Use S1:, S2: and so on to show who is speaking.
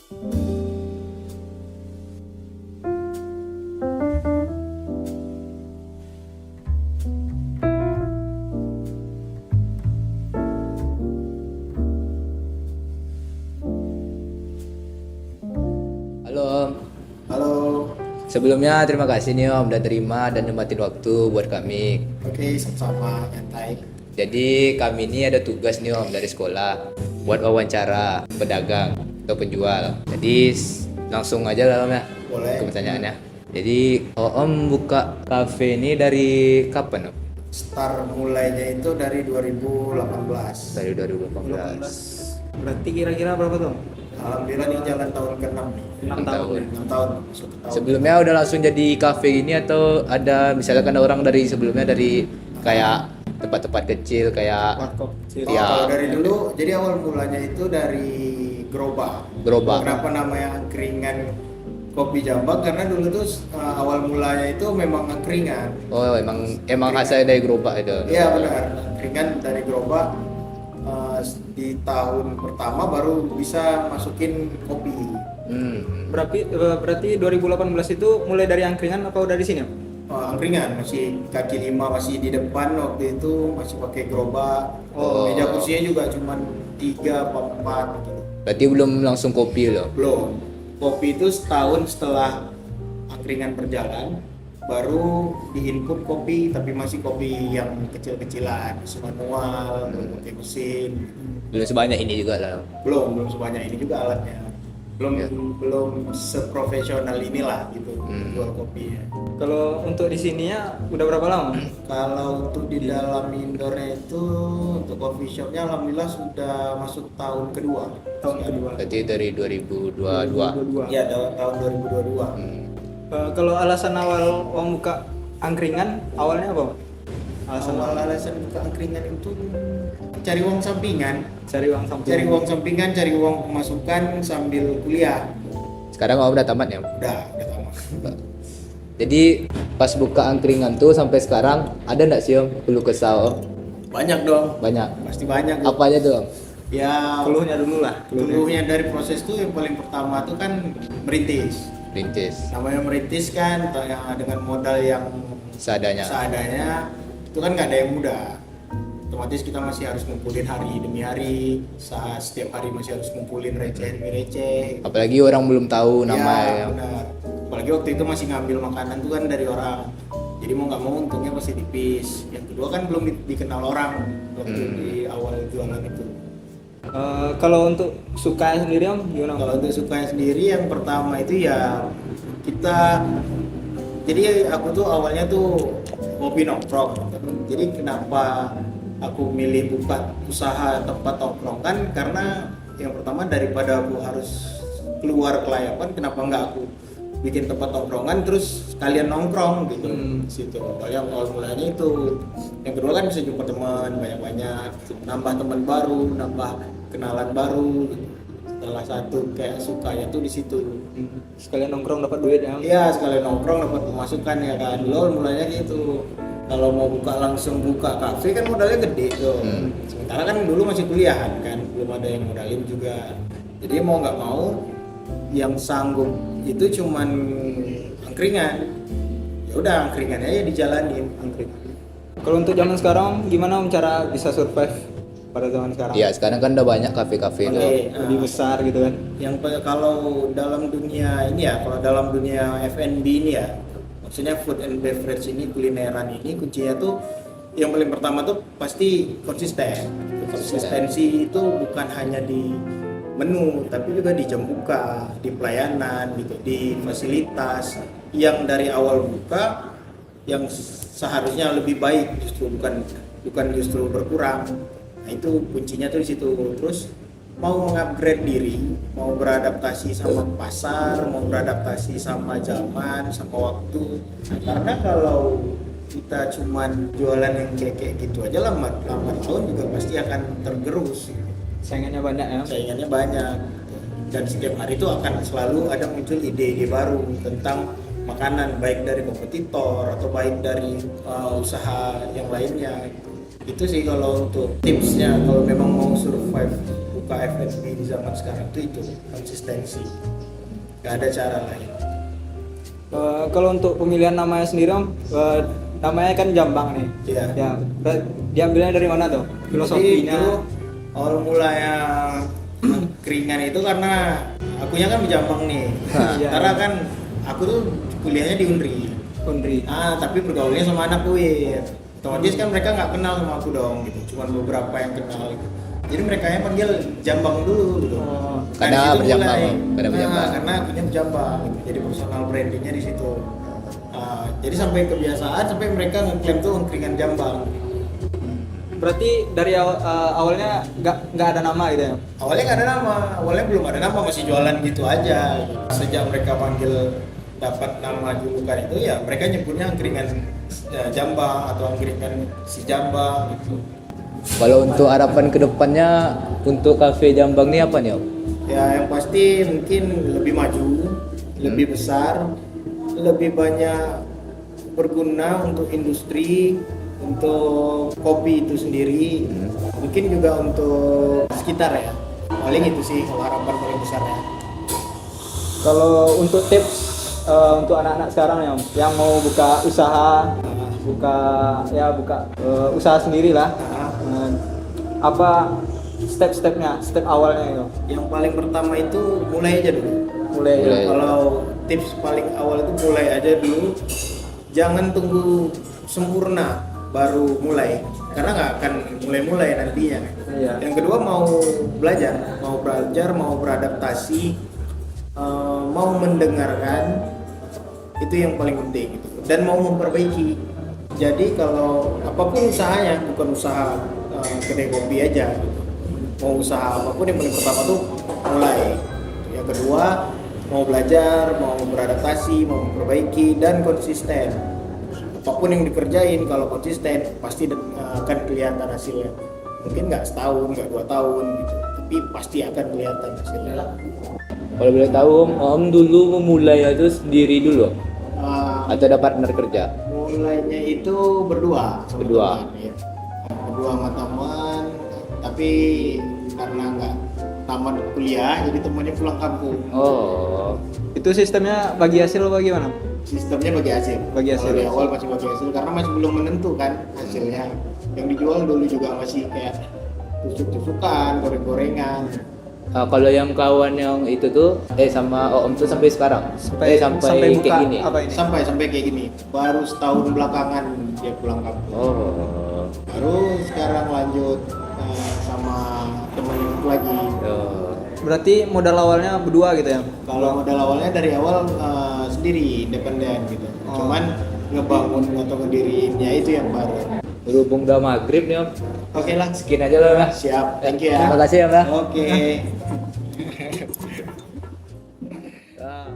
S1: Halo Om.
S2: Halo,
S1: Sebelumnya terima kasih nih Om udah terima dan nyempetin waktu buat kami.
S2: oke sama-sama nyantai.
S1: Jadi kami ini ada tugas nih Om dari sekolah buat wawancara pedagang atau penjual. Jadi langsung aja lah Om ya
S2: Boleh.
S1: ke pertanyaannya. Jadi Om buka kafe ini dari kapan Om?
S2: Start mulainya itu dari 2018.
S1: Dari 2018.
S3: Berarti kira-kira berapa tuh?
S2: Alhamdulillah ini jalan tahun ke-6 nih.
S3: 6
S1: tahun.
S3: tahun.
S2: 6 tahun, masuk ke tahun.
S1: Sebelumnya udah langsung jadi kafe ini atau ada misalkan ada orang dari sebelumnya dari kayak tempat-tempat kecil kayak
S3: Warkop kecil.
S2: Oh,
S1: ya.
S2: kalau dari dulu, jadi awal mulanya itu dari gerobak.
S1: Gerobak.
S2: Kenapa namanya angkringan kopi Jambak? Karena dulu tuh awal mulanya itu memang angkringan.
S1: Oh emang asalnya dari gerobak itu.
S2: Iya benar, angkringan dari gerobak. Di tahun pertama baru bisa masukin kopi.
S3: Berarti 2018 itu mulai dari angkringan apa udah di sini?
S2: Angkringan masih kaki lima, masih di depan waktu itu, masih pakai gerobak.
S1: Oh.
S2: Meja kursinya juga cuma 3 apa 4 gitu.
S1: Berarti belum langsung kopi loh.
S2: Belum. Kopi itu setahun setelah angkringan berjalan baru di-input kopi, tapi masih kopi yang kecil-kecilan, masih manual, belum pakai mesin.
S1: Belum sebanyak ini juga lah.
S2: Belum sebanyak ini juga alatnya. Belum
S1: Ya.
S2: belum seprofesional inilah gitu jual kopinya.
S3: Kalau untuk di sininya udah berapa lama?
S2: Kalau untuk di dalam indoornya itu untuk coffee shopnya alhamdulillah sudah masuk tahun kedua.
S3: Tahun kedua.
S1: Berarti dari 2022.
S3: 2022.
S2: Ya tahun 2022.
S3: Kalau alasan awal Om buka angkringan awalnya apa?
S2: Alasan buka angkringan itu cari uang sampingan.
S3: Cari uang samping.
S2: Cari uang sampingan, cari uang pemasukan sambil kuliah.
S1: Sekarang Om udah tamat ya? Om?
S2: Udah tamat.
S1: Jadi pas buka angkringan tuh sampai sekarang ada nggak sih Om keluh kesah Om?
S2: Banyak dong.
S1: Banyak.
S2: Pasti banyak.
S1: Apa aja tuh Om?
S2: Ya,
S3: Keluhnya dulu lah.
S2: keluhnya dari proses tuh yang paling pertama tuh kan merintis.
S1: Rintis.
S2: Namanya merintis kan dengan modal yang
S1: Seadanya.
S2: itu kan nggak ada yang mudah. Otomatis kita masih harus ngumpulin hari demi hari, setiap hari masih harus ngumpulin receh demi receh.
S1: Apalagi orang belum tahu nama
S2: Ya,
S1: ya.
S2: benar. Apalagi waktu itu masih ngambil makanan tuh kan dari orang. Jadi mau nggak mau untungnya pasti tipis. Yang kedua kan belum dikenal orang waktu di awal jualan itu.
S3: Kalau untuk suka sendiri Om gimana?
S2: Kalau untuk sukanya sendiri yang pertama itu ya kita, jadi aku tuh awalnya tuh hobi nongkrong. Jadi kenapa aku milih buka usaha tempat nongkrong kan karena yang pertama daripada aku harus keluar ke layapan, kenapa nggak aku bikin tempat nongkrongan terus sekalian nongkrong gitu situ. Yang awal mulanya itu. Yang kedua kan bisa jumpa teman banyak-banyak, nambah teman baru, nambah kenalan baru gitu. Salah satu kayak sukanya tuh di situ.
S3: Sekalian nongkrong dapat duit ya?
S2: Iya, sekalian nongkrong dapat pemasukan ya kan. Dulu awal mulanya gitu. Kalau mau langsung buka kafe kan modalnya gede tuh. Sementara kan dulu masih kuliahan kan, belum ada yang modalin juga. Jadi mau nggak mau yang sanggup itu cuman angkringan. Ya udah angkringannya ya dijalanin angkringan.
S3: Kalau untuk zaman sekarang gimana Om cara bisa survive pada zaman sekarang?
S1: Iya sekarang kan udah banyak kafe-kafe tuh.
S2: Oke,
S3: Lebih besar gitu kan?
S2: kalau dalam dunia ini ya, kalau dalam dunia F&B ini ya, maksudnya food and beverage ini, kulineran ini, kuncinya tuh yang paling pertama tuh pasti konsisten. Konsistensi itu bukan hanya di menu, tapi juga di jam buka, di pelayanan gitu, di fasilitas yang dari awal buka yang seharusnya lebih baik justru bukan justru berkurang. Nah, itu kuncinya tuh di situ. Terus mau mengupgrade diri, mau beradaptasi sama pasar, mau beradaptasi sama zaman, sama waktu. Nah, karena kalau kita cuman jualan yang kayak gitu aja lambat tahun juga pasti akan tergerus.
S3: Saingannya banyak ya?
S2: Saingannya banyak. Dan setiap hari itu akan selalu ada muncul ide-ide baru tentang makanan, baik dari kompetitor atau baik dari usaha yang lainnya. Itu sih kalau untuk tipsnya, kalau memang mau survive buka F&B di zaman sekarang itu konsistensi, gak ada cara lain.
S3: Kalau untuk pemilihan namanya sendiri Om, namanya kan Jambang nih.
S2: Iya.
S3: Ya, diambilnya dari mana tuh?
S2: Jadi
S3: Filosofinya.
S2: dulu awal mulanya keringan itu karena akunya kan di Jambang nih.
S3: Iya.
S2: Karena kan aku tuh kuliahnya di Unri.
S3: Undri.
S2: Tapi bergaulnya sama anak UIN. Otomatis kan mereka nggak kenal sama aku dong, gitu. Cuman beberapa yang kenal. Gitu. Jadi mereka yang panggil Jambang dulu, gitu.
S3: Oh.
S2: Dan
S1: Karena
S2: di situ
S1: berjambang,
S2: mulai.
S1: karena berjambang.
S2: Karena akunya berjambang, gitu. Jadi personal brandingnya di situ. Jadi sampai kebiasaan, sampai mereka ngeklaim tuh keringan Jambang.
S3: Berarti dari awalnya nggak ada nama gitu ya?
S2: Awalnya nggak ada nama, awalnya belum ada nama, masih jualan gitu aja. Sejak mereka panggil dapat nama julukan itu ya mereka nyebutnya angkringan Jambang atau angkringan si Jambang gitu.
S1: Kalau untuk harapan kedepannya untuk kafe Jambang ini apa nih Om?
S2: Ya yang pasti mungkin lebih maju, lebih besar, lebih banyak berguna untuk industri, untuk kopi itu sendiri, mungkin juga untuk sekitar ya. Paling itu sih harapan paling besarnya.
S3: Kalau untuk tips untuk anak-anak sekarang ya Om, yang mau buka usaha, usaha sendiri lah. Apa step-stepnya, step awalnya itu?
S2: Yang paling pertama itu mulai aja dulu.
S3: Mulai.
S2: Kalau tips paling awal itu mulai aja dulu. Jangan tunggu sempurna baru mulai, karena nggak akan mulai nantinya.
S3: Iya.
S2: Yang kedua mau belajar, mau beradaptasi, mau mendengarkan, itu yang paling penting gitu. Dan mau memperbaiki. Jadi kalau apapun usahanya, bukan usaha kedai kopi aja gitu. Mau usaha apapun yang paling pertama tuh mulai. Yang kedua mau belajar, mau beradaptasi, mau memperbaiki dan konsisten. Apapun yang dikerjain kalau konsisten pasti akan kelihatan hasilnya. Mungkin nggak setahun, nggak 2 tahun gitu, tapi pasti akan kelihatan hasilnya.
S1: Kalau boleh tahu Om dulu memulai itu sendiri dulu atau ada partner kerja?
S2: Mulainya itu berdua.
S1: Berdua.
S2: Ya. Berdua sama teman, tapi karena nggak tamat kuliah jadi temannya pulang kampung.
S1: Oh.
S3: Itu sistemnya bagi hasil apa gimana?
S2: Sistemnya bagi hasil.
S3: Bagi hasil.
S2: Kalau di awal masih bagi hasil karena masih belum menentu kan hasilnya. Yang dijual dulu juga masih kayak tusuk-tusukan, goreng-gorengan.
S1: Kalau yang kawan yang itu tuh sama Om tuh sampai sekarang?
S3: Sampai
S1: kayak
S3: buka
S1: gini?
S3: apa ini?
S2: Sampai kayak gini. Baru setahun belakangan dia pulang kampung.
S1: Oh.
S2: Baru sekarang lanjut sama temen itu lagi.
S1: Oh.
S3: Berarti modal awalnya berdua gitu ya?
S2: Kalau modal awalnya dari awal sendiri, independen gitu. Cuman ngebangun atau ngediriinnya itu yang baru.
S1: Berhubung udah maghrib nih Om,
S2: Oke lah,
S1: sekian aja lah.
S2: siap. Thank you ya.
S1: Terima kasih ya Mbak.
S2: Oke.
S1: Ah.